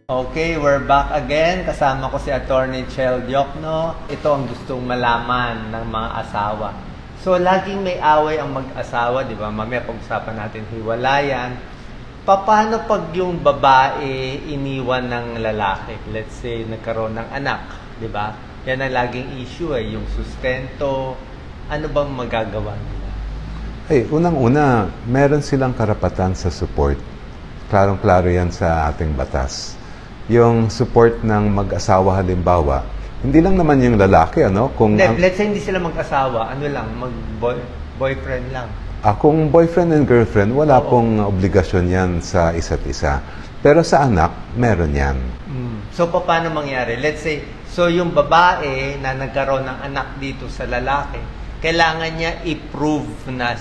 Okay, we're back again. Kasama ko si Attorney Chel Diokno. Ito ang gustong malaman ng mga asawa. So, laging may away ang mag-asawa, di ba? Mamaya pag-usapan natin hiwalayan. Paano pag yung babae iniwan ng lalaki? Let's say, nagkaroon ng anak, di ba? Yan ang laging issue yung sustento. Ano bang magagawa nila? Unang-una, meron silang karapatan sa support. Klarong-klaro yan sa ating batas. Yung support ng mag-asawa halimbawa, hindi lang naman yung lalaki, ano? Let's say hindi sila mag-asawa, ano lang, boyfriend lang. Kung boyfriend and girlfriend, wala pong obligasyon yan sa isa't isa. Pero sa anak, meron yan. So, paano mangyari? Let's say, so yung babae na nagkaroon ng anak dito sa lalaki, kailangan niya i-prove na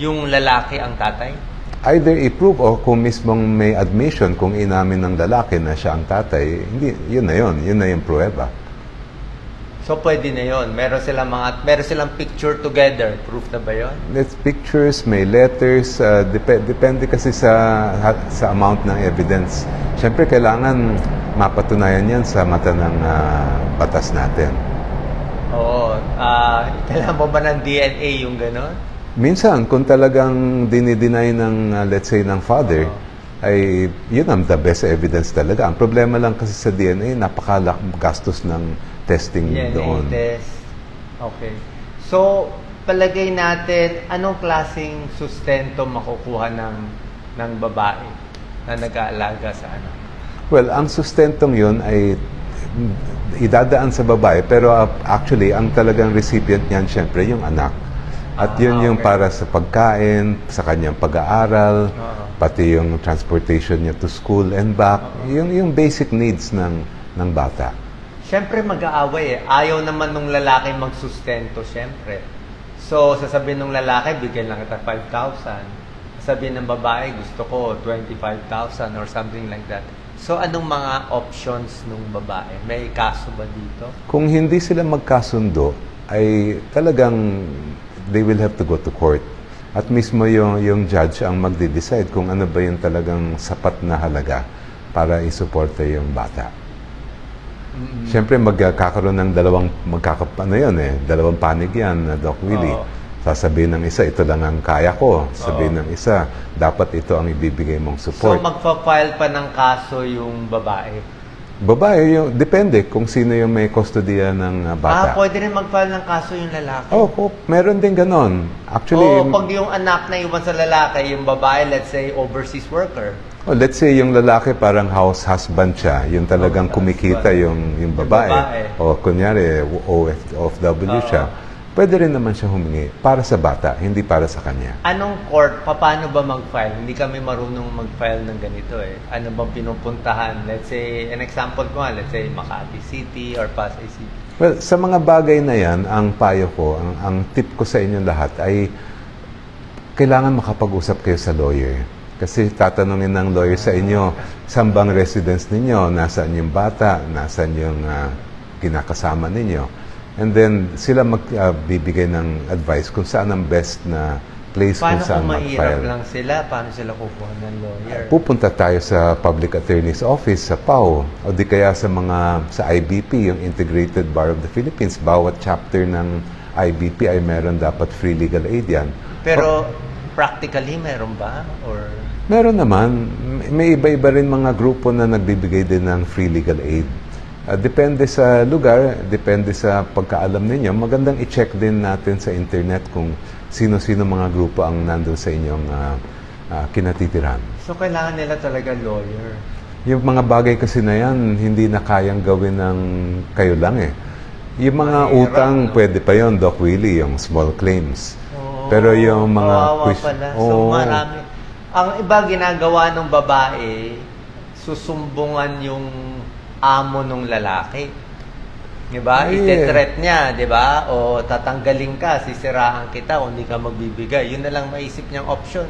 yung lalaki ang tatay? Either i-prove o kung mismong may admission, kung inamin ng lalaki na siya ang tatay, hindi, yun na yung pruweba. So, pwede na yun. Meron silang picture together. Proof na ba yun? It's pictures, may letters, depende kasi sa amount ng evidence. Siyempre, kailangan mapatunayan yan sa mata ng batas natin. Oo. Kailangan mo ba ng DNA yung gano'n? Minsan, kung talagang dinideny ng, let's say, ng father, ay yun ang the best evidence talaga. Ang problema lang kasi sa DNA, napakagastos ng testing DNA doon. Test. Okay. So, palagay natin, anong klaseng sustento makukuha ng babae na nag-aalaga sa anak? Well, ang sustentong yun ay idadaan sa babae, pero actually, ang talagang recipient niyan, syempre, yung anak. At yun yung para sa pagkain, sa kanyang pag-aaral, pati yung transportation niya to school and back, yung basic needs ng bata. Siyempre mag-aaway Ayaw naman nung lalaki magsustento, siyempre. So, sasabihin nung lalaki, bigyan lang kita 5,000. Sasabihin ng babae, gusto ko 25,000 or something like that. So, anong mga options nung babae? May kaso ba dito? Kung hindi sila magkasundo, ay talagang they will have to go to court. At mismo yung judge ang magde-decide kung ano ba yung talagang sapat na halaga para isuporta yung bata. Siyempre, magkakaroon ng dalawang panig yan, Doc Willie. Sasabihin ng isa, ito lang ang kaya ko. Sabihin ng isa, dapat ito ang ibibigay mong support. So, magpa-file pa ng kaso yung babae? Babae, depende kung sino yung may kustodiya ng bata. Pwede rin mag-file ng kaso yung lalaki? Meron din ganon. Actually, pag yung anak na iwan sa lalaki, yung babae, let's say, overseas worker. Let's say yung lalaki parang house husband siya, yung talagang kumikita yung babae. O kunyari, OFW siya. Pwede rin naman siya humingi para sa bata, hindi para sa kanya. Anong court? Paano ba mag-file? Hindi kami marunong mag-file ng ganito Ano bang pinupuntahan? Let's say, an example ko let's say Makati City or Pasay City. Well, sa mga bagay na yan, ang payo ko, ang tip ko sa inyo lahat ay kailangan makapag-usap kayo sa lawyer. Kasi tatanungin ng lawyer sa inyo, saan bang residence ninyo? Nasaan yung bata? Nasaan yung kinakasama ninyo? And then, sila magbibigay ng advice kung saan ang best na place kung saan mag-file. Paano kung mahirap lang sila? Paano sila kukuha ng lawyer? Pupunta tayo sa Public Attorney's Office, sa PAO, o di kaya sa IBP, yung Integrated Bar of the Philippines. Bawat chapter ng IBP ay meron dapat free legal aid yan. Pero, practically, meron ba? Or... Meron naman. May iba-iba rin mga grupo na nagbibigay din ng free legal aid. Depende sa lugar, depende sa pagkaalam ninyo. Magandang i-check din natin sa internet kung sino-sino mga grupo ang nandun sa inyong kinatitiran. So, kailangan nila talaga lawyer? Yung mga bagay kasi na yan, hindi na kayang gawin ng kayo lang Yung mga utang, pwede pa yon Doc Willie, yung small claims. Pero yung mga... So, marami. Ang iba ginagawa ng babae, susumbungan yung amo nung lalaki. Diba? Ite-threat niya, diba? O tatanggalin ka, sisirahan kita o hindi ka magbibigay. Yun na lang maisip niyang option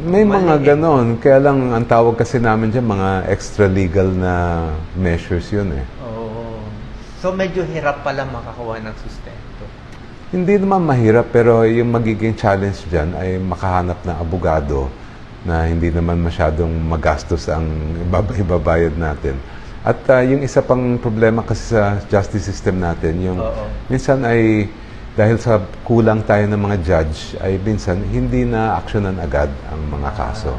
May mga ganon. Kaya lang, ang tawag kasi namin dyan, mga extra legal na measures yun So, medyo hirap pala makakuha ng sustento. Hindi naman mahirap, pero yung magiging challenge dyan ay makahanap ng abogado na hindi naman masyadong magastos ang ibabayad natin. At yung isa pang problema kasi sa justice system natin, yung minsan ay dahil sa kulang tayo ng mga judge, ay minsan hindi na aksyonan agad ang mga kaso.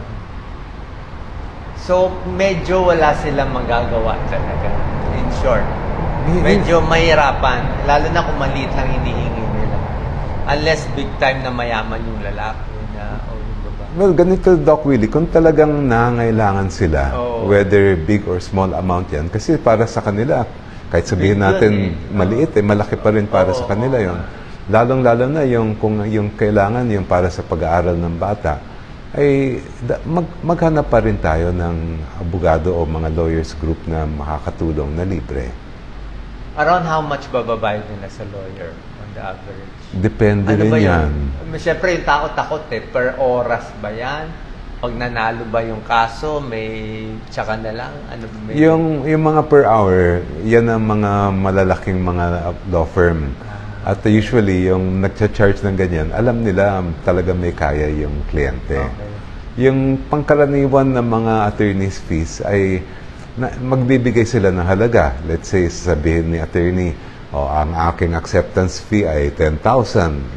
So, medyo wala silang magagawa talaga. In short, medyo mahirapan. Lalo na kung maliit lang hinihingi nila. Unless big time na mayaman yung lalaki na o yung babae. Well, ganito, Doc Willie, kung talagang nangangailangan sila, whether big or small amount yan, kasi para sa kanila, kahit sabihin natin maliit, malaki pa rin para sa kanila yon. Lalong-lalo na kung yung kailangan, yung para sa pag-aaral ng bata, ay maghanap pa rin tayo ng abogado o mga lawyers group na makakatulong na libre. Around how much bababayad nila sa lawyer on the average? Depende rin yan. Siyempre, yung takot-takot per oras ba yan? Pag nanalo ba yung kaso, may tsaka na lang? Ano ba yung mga per hour, yan ang mga malalaking mga law firm. At usually, yung nagcha-charge ng ganyan, alam nila talaga may kaya yung kliyente. Yung pangkaraniwan ng mga attorney's fees ay magbibigay sila ng halaga. Let's say, sabihin ni attorney, ang aking acceptance fee ay 10,000.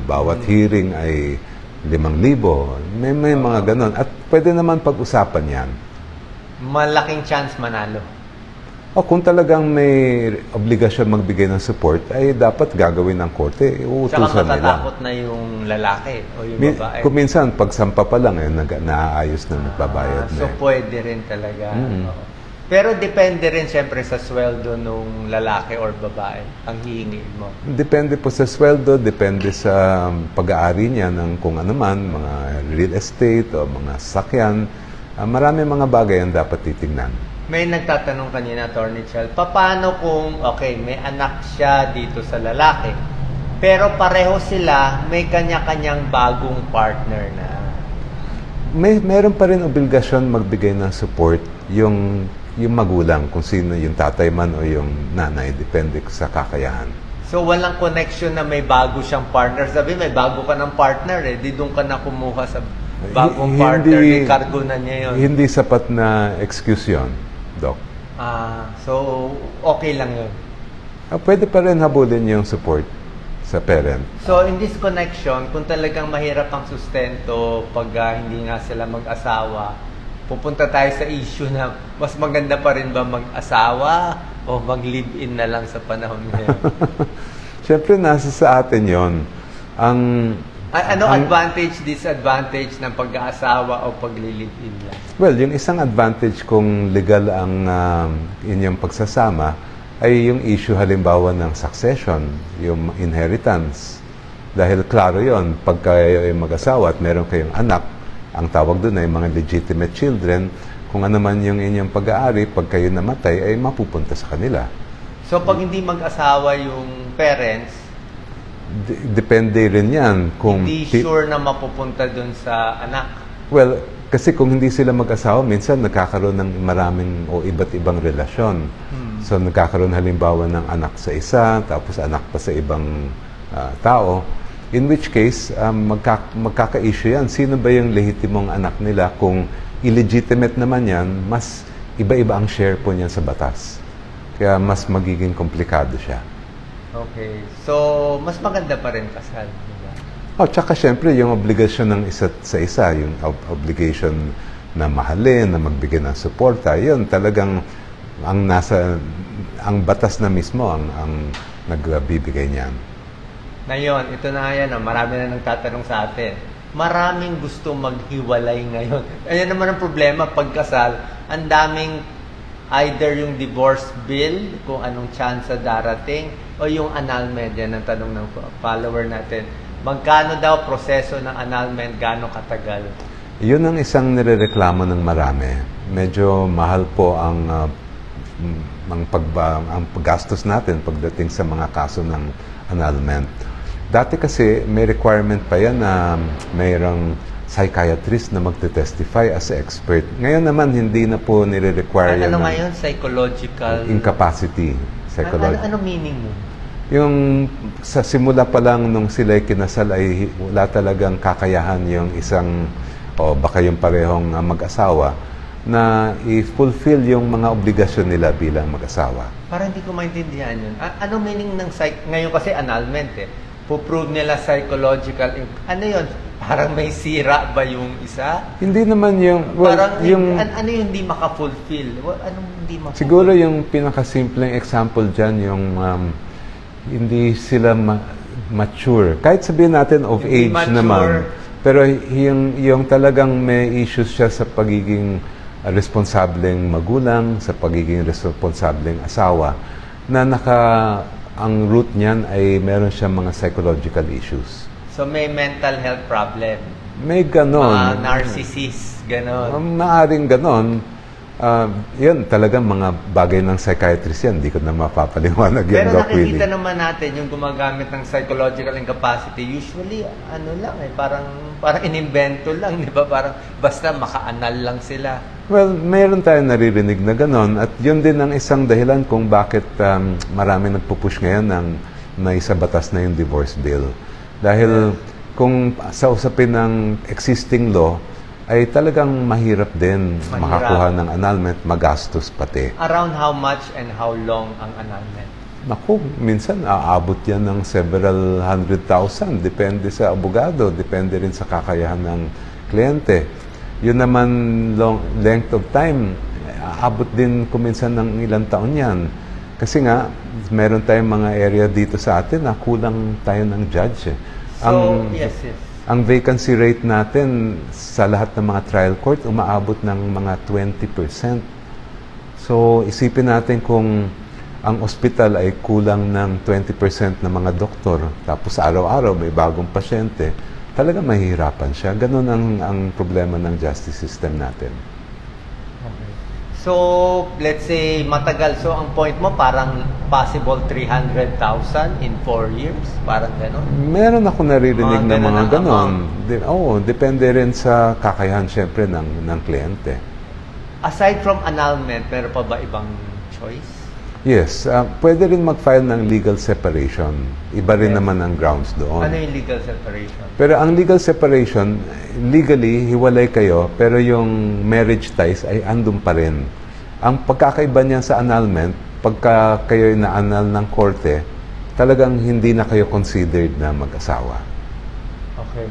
Bawat hearing ay 5,000. May mga ganon. At pwede naman pag-usapan yan. Malaking chance manalo. Kung talagang may obligasyon magbigay ng support, ay dapat gagawin ng korte. Uutusan nila. Saka matatakot na yung lalaki o yung babae. Kung minsan, pagsampa pa lang, naaayos na nagbabayad na. So, pwede rin talaga. Pero depende rin siyempre sa sweldo nung lalaki or babae ang hihingiin mo. Depende po sa sweldo, depende sa pag-aari niya ng kung ano man, mga real estate o mga sasakyan. Marami mga bagay ang dapat titingnan. May nagtatanong kanina, Attorney Chel, paano kung, may anak siya dito sa lalaki, pero pareho sila, may kanya-kanyang bagong partner na? Meron pa rin obligasyon magbigay ng support yung magulang, kung sino yung tatay man o yung nanay, depende sa kakayahan. So, walang connection na may bago siyang partner. Sabi, may bago ka ng partner di doon ka na kumuha sa bagong partner, may cargo na niya yun. Hindi sapat na excuse yun, Doc. So, okay lang yun? Pwede pa rin habulin yung support sa parent. So, in this connection, kung talagang mahirap ang sustento pag hindi nga sila mag-asawa, pupunta tayo sa issue na mas maganda pa rin ba mag-asawa o mag-live-in na lang sa panahon ngayon? Siyempre, nasa sa atin yon. Ano advantage, disadvantage ng pag-aasawa o pag-live-in lang? Well, yung isang advantage kung legal ang inyong pagsasama ay yung issue halimbawa ng succession, yung inheritance. Dahil klaro yon, pag kayo ay mag-asawa at meron kayong anak, ang tawag doon ay mga legitimate children, kung ano man yung inyong pag-aari, pag kayo namatay, ay mapupunta sa kanila. So, pag hindi mag-asawa yung parents, depende rin yan. Kung hindi sure na mapupunta doon sa anak. Well, kasi kung hindi sila mag-asawa, minsan nagkakaroon ng maraming o iba't ibang relasyon. So, nagkakaroon halimbawa ng anak sa isa, tapos anak pa sa ibang tao. In which case, magkaka-issue yan. Sino ba yung lehitimong anak nila? Kung illegitimate naman yan, mas iba-iba ang share po niyan sa batas. Kaya mas magiging komplikado siya. Okay. So, mas maganda pa rin kasal. Diba? Tsaka syempre, yung obligasyon ng isa't sa isa, yung obligation na mahalin, na magbigay ng suporta, yun talagang ang batas na mismo ang nagbibigay niyan. Ngayon, ito na yan, marami na nagtatanong sa atin. Maraming gusto maghiwalay ngayon. Ayan naman ang problema, pagkasal, ang daming either yung divorce bill, kung anong chance darating, o yung annulment. Yan ang tanong ng follower natin. Magkano daw proseso ng annulment, gaano katagal? Yun ang isang nirereklamo ng marami. Medyo mahal po ang paggastos natin pagdating sa mga kaso ng annulment. Dati kasi may requirement pa yan na mayroong psychiatrist na magte-testify as expert. Ngayon naman, hindi na po nire-require yan. Ano ngayon? Psychological? Incapacity. Ano meaning mo? Yung sa simula pa lang nung sila'y kinasal ay wala talagang kakayahan yung isang o baka yung parehong mag-asawa na i-fulfill yung mga obligasyon nila bilang mag-asawa. Parang hindi ko maintindihan yun. Ano meaning ng ngayon kasi annulment eh. Puprove nila psychological. Ano yun? Parang may sira ba yung isa? Hindi naman yung... Well, parang ano yung hindi maka-fulfill? Anong hindi maka-fulfill? Siguro yung pinakasimpleng example dyan, yung hindi sila mature. Kahit sabihin natin of Hindi age mature. naman. Pero yung talagang may issues siya sa pagiging responsableng magulang, sa pagiging responsableng asawa, na ang root niyan ay meron siyang mga psychological issues. So may mental health problem. May ganon. Mga narcissist, ganon. Maaring ganon. Yan, talagang mga bagay ng psychiatrist yan. Hindi ko na mapapaliwanag yan. Pero nakikita naman natin yung gumagamit ng psychological incapacity. Usually, ano lang eh, parang inimbento lang, di ba? Parang basta maka-anal lang sila. Well, mayroon tayong naririnig na ganon. At yun din ang isang dahilan kung bakit marami nagpupush ngayon ng naisabatas na yung divorce bill. Dahil kung sa usapin ng existing law, ay talagang mahirap din makakuha ng annulment, magastos pati. Around how much and how long ang annulment? Naku, minsan aabot yan ng several 100,000. Depende sa abogado, depende rin sa kakayahan ng kliyente. Yun naman, length of time, aabot din kuminsan ng ilang taon yan. Kasi nga, meron tayong mga area dito sa atin na kulang tayo ng judge. So, yes. Ang vacancy rate natin sa lahat ng mga trial court, umaabot ng mga 20%. So, isipin natin kung ang ospital ay kulang ng 20% ng mga doktor, tapos araw-araw may bagong pasyente, talaga mahihirapan siya. Ganun ang problema ng justice system natin. Okay. So, let's say matagal. So, ang point mo parang possible 300,000 in 4 years? Parang gano'n? Meron ako naririnig na mga ganon. Oo, depende rin sa kakayahan siyempre ng kliyente. Aside from annulment, meron pa ba ibang choice? Yes, pwede rin mag-file ng legal separation. Iba rin naman ang grounds doon. Ano yung legal separation? Pero ang legal separation, legally, hiwalay kayo, pero yung marriage ties ay andun pa rin. Ang pagkakaiba niyan sa annulment, pagka kayo na-annul ng korte, talagang hindi na kayo considered na mag-asawa. Okay.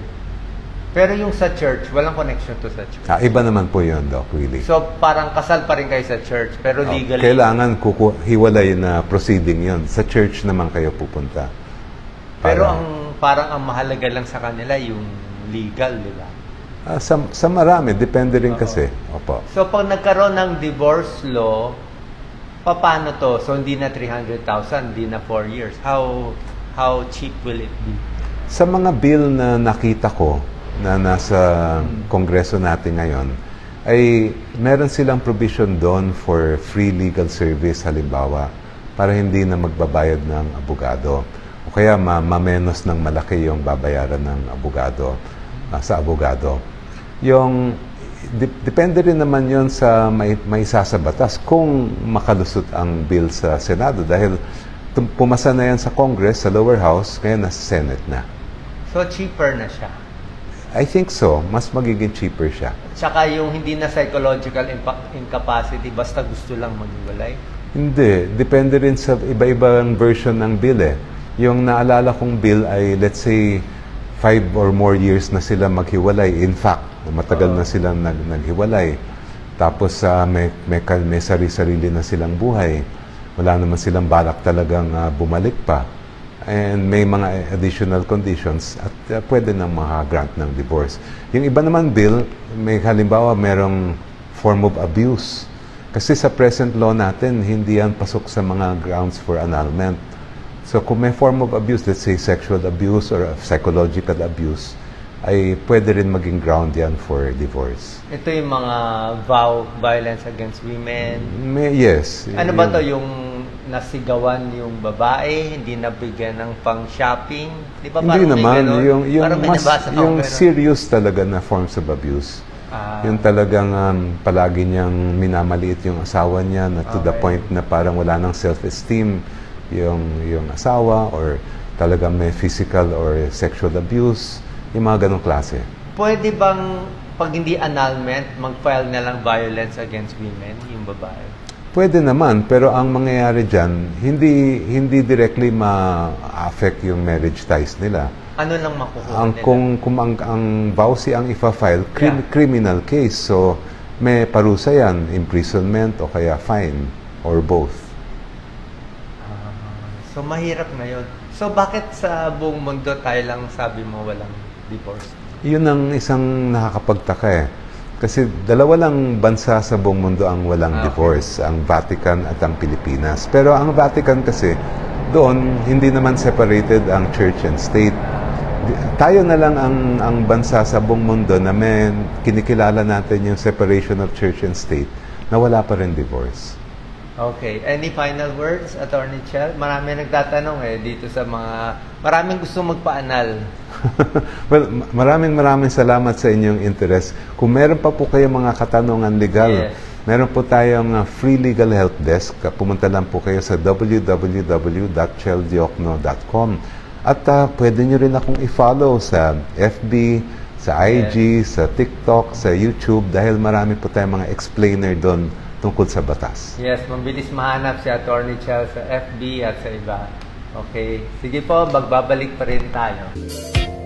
Pero yung sa church, walang connection to sa church. Iba naman po yun, Doc, really. So, parang kasal pa rin kayo sa church, pero legally... Kailangan hiwalay na proceeding yun. Sa church naman kayo pupunta. Pero parang ang mahalaga lang sa kanila yung legal, di ba? Sa marami, depende rin kasi. Opo. So, pag nagkaroon ng divorce law, paano to? So, hindi na 300,000, hindi na 4 years. How cheap will it be? Sa mga bill na nakita ko, na nasa kongreso natin ngayon, ay meron silang provision doon for free legal service, halimbawa, para hindi na magbabayad ng abogado. O kaya mamenos ng malaki yung babayaran ng abogado, sa abogado. Depende rin naman yon sa may isa sa batas kung makalusot ang bill sa Senado dahil pumasa na yan sa Congress, sa lower house, kaya nasa Senate na. So, cheaper na siya? I think so. Mas magiging cheaper siya. Tsaka yung hindi na psychological incapacity, basta gusto lang maghiwalay? Hindi. Depende rin sa iba-ibang version ng bill eh. Yung naalala kong bill ay, let's say, 5 or more years na sila maghiwalay. In fact, matagal na silang naghiwalay. Tapos may sarili-sarili na silang buhay. Wala naman silang balak talagang bumalik pa. And may mga additional conditions at pwede nang maka-grant ng divorce. Yung iba naman bill, may halimbawa merong form of abuse. Kasi sa present law natin, hindi yan pasok sa mga grounds for annulment. So kung may form of abuse, let's say sexual abuse or psychological abuse, ay pwede rin maging ground yan for divorce. Ito yung mga violence against women? Yes. Ano ba to yung nasigawan yung babae, hindi nabigyan ng pang-shopping? Di ba hindi naman. Yung pero serious talaga na forms of abuse. Yung talagang palagi niyang minamaliit yung asawa niya na to the point na parang wala nang self-esteem yung asawa or talagang may physical or sexual abuse. Yung mga ganong klase. Pwede bang pag hindi annulment, mag-file na lang violence against women, yung babae? Pwede naman, pero ang mangyayari dyan, hindi directly ma-affect yung marriage ties nila. Ano lang makukuha Ang, nila? kung ang vowsy ang ifa-file, Yeah. criminal case. So, may parusa yan, imprisonment o kaya fine, or both. So, mahirap na yun. So, bakit sa buong mundo tayo lang sabi mo walang divorce? Yun ang isang nakakapagtaka eh. Kasi dalawa lang bansa sa buong mundo ang walang Okay. divorce, ang Vatican at ang Pilipinas. Pero ang Vatican kasi, doon hindi naman separated ang church and state. Tayo na lang ang bansa sa buong mundo na may kinikilala natin yung separation of church and state na wala pa rin divorce. Okay. Any final words, Attorney Chel? Marami nagtatanong dito sa mga... Maraming gusto magpa-anal. Well, maraming salamat sa inyong interest. Kung meron pa po kayong mga katanungan legal, Yes. meron po tayong free legal help desk. Pumunta lang po kayo sa www.cheldiokno.com. At pwede nyo rin akong i-follow sa FB, sa IG, sa TikTok, sa YouTube dahil marami po tayong mga explainer doon tungkol sa batas. Yes, mabilis mahanap si Attorney Chel sa FB at sa iba. Okay. Sige po, magbabalik pa rin tayo.